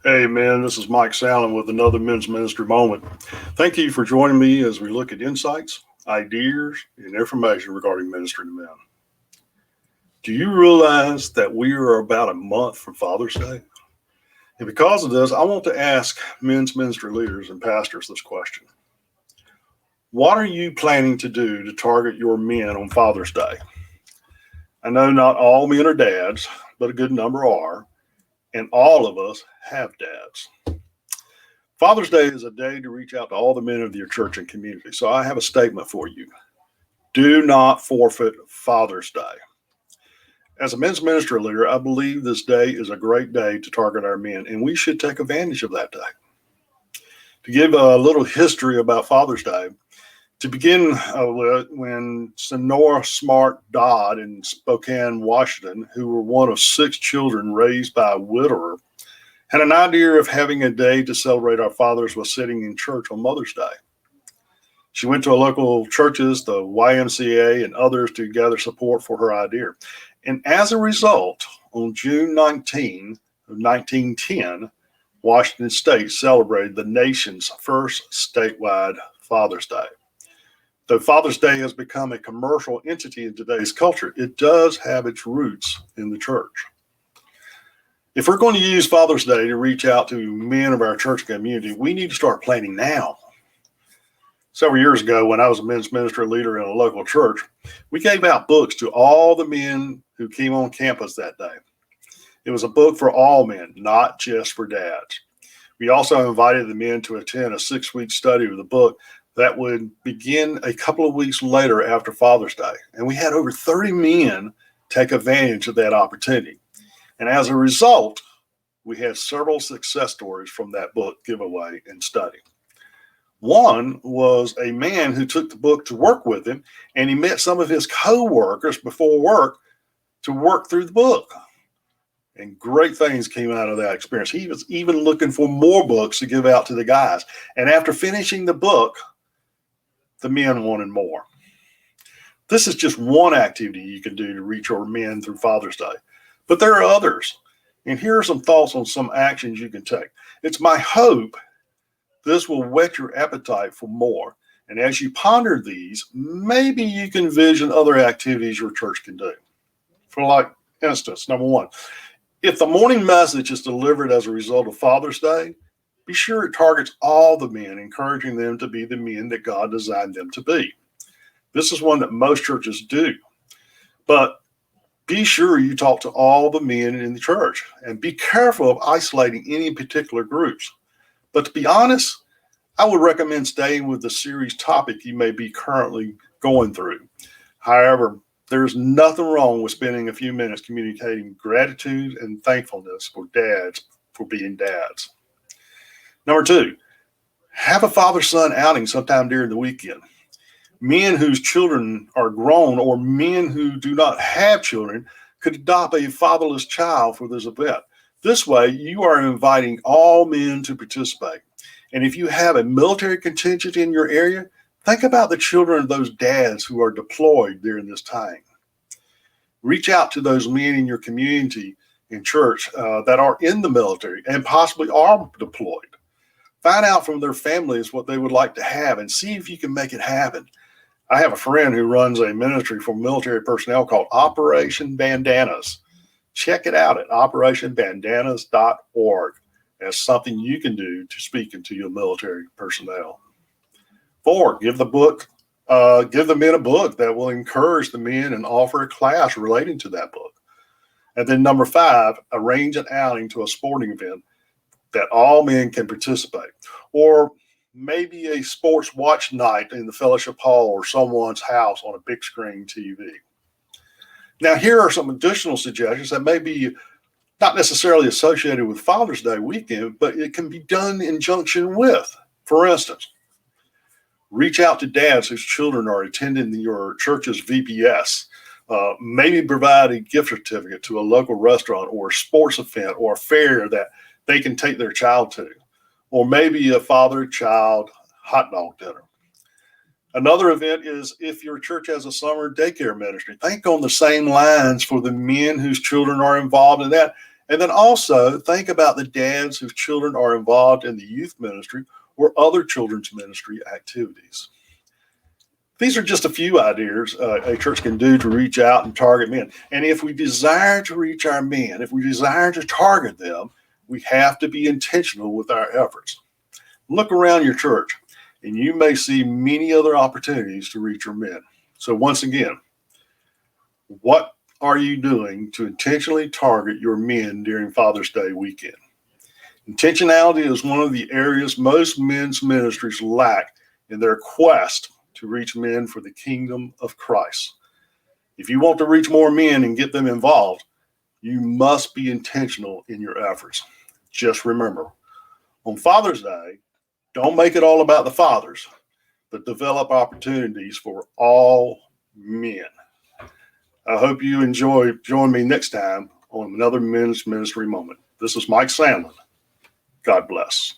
Hey man, this is Mike Sallin with another Men's Ministry Moment. Thank you for joining me as we look at insights, ideas, and information regarding ministry to men. Do you realize that we are about a month from Father's Day? And because of this, I want to ask men's ministry leaders and pastors this question. What are you planning to do to target your men on Father's Day? I know not all men are dads, but a good number are, and all of us have dads. Father's Day is a day to reach out to all the men of your church and community. So I have a statement for you. Do not forfeit Father's Day. As a men's ministry leader, I believe this day is a great day to target our men, and we should take advantage of that day. To give a little history about Father's Day, to begin with, when Sonora Smart Dodd in Spokane, Washington, who were one of 6 children raised by a widower, had an idea of having a day to celebrate our fathers while sitting in church on Mother's Day. She went to a local churches, the YMCA, and others to gather support for her idea. And as a result, on June 19 of 1910, Washington State celebrated the nation's first statewide Father's Day. Though Father's Day has become a commercial entity in today's culture, it does have its roots in the church. If we're going to use Father's Day to reach out to men of our church community, we need to start planning now. Several years ago, when I was a men's ministry leader in a local church, we gave out books to all the men who came on campus that day. It was a book for all men, not just for dads. We also invited the men to attend a 6-week study of the book that would begin a couple of weeks later after Father's Day. And we had over 30 men take advantage of that opportunity. And as a result, we had several success stories from that book giveaway and study. One was a man who took the book to work with him, and he met some of his co-workers before work to work through the book. And great things came out of that experience. He was even looking for more books to give out to the guys. And after finishing the book, the men wanted more. This is just one activity you can do to reach our men through Father's Day. But there are others. And here are some thoughts on some actions you can take. It's my hope this will whet your appetite for more. And as you ponder these, maybe you can envision other activities your church can do. For like instance, number one, if the morning message is delivered as a result of Father's Day, be sure it targets all the men, encouraging them to be the men that God designed them to be. This is one that most churches do. But be sure you talk to all the men in the church and be careful of isolating any particular groups. But to be honest, I would recommend staying with the series topic you may be currently going through. However, there's nothing wrong with spending a few minutes communicating gratitude and thankfulness for dads for being dads. Number 2, have a father-son outing sometime during the weekend. Men whose children are grown or men who do not have children could adopt a fatherless child for this event. This way, you are inviting all men to participate. And if you have a military contingent in your area, think about the children of those dads who are deployed during this time. Reach out to those men in your community and church that are in the military and possibly are deployed. Find out from their families what they would like to have and see if you can make it happen. I have a friend who runs a ministry for military personnel called Operation Bandanas. Check it out at operationbandanas.org as something you can do to speak into your military personnel. 4, give the men a book that will encourage the men and offer a class relating to that book. And then number 5, arrange an outing to a sporting event that all men can participate, or maybe a sports watch night in the fellowship hall or someone's house on a big screen TV. Now, here are some additional suggestions that may be not necessarily associated with Father's Day weekend, but it can be done in conjunction with. For instance, reach out to dads whose children are attending your church's VBS. Maybe provide a gift certificate to a local restaurant or a sports event or a fair that they can take their child to, or maybe a father-child hot dog dinner. Another event is if your church has a summer daycare ministry. Think on the same lines for the men whose children are involved in that And then also think about the dads whose children are involved in the youth ministry or other children's ministry activities. These are just a few ideas a church can do to reach out and target men. And if we desire to reach our men, if we desire to target them, we have to be intentional with our efforts. Look around your church, and you may see many other opportunities to reach your men. So once again, what are you doing to intentionally target your men during Father's Day weekend? Intentionality is one of the areas most men's ministries lack in their quest to reach men for the kingdom of Christ. If you want to reach more men and get them involved, you must be intentional in your efforts. Just remember, on Father's Day, don't make it all about the fathers, but develop opportunities for all men. I hope you join me next time on another Men's Ministry Moment. This is Mike Sandlin. God bless.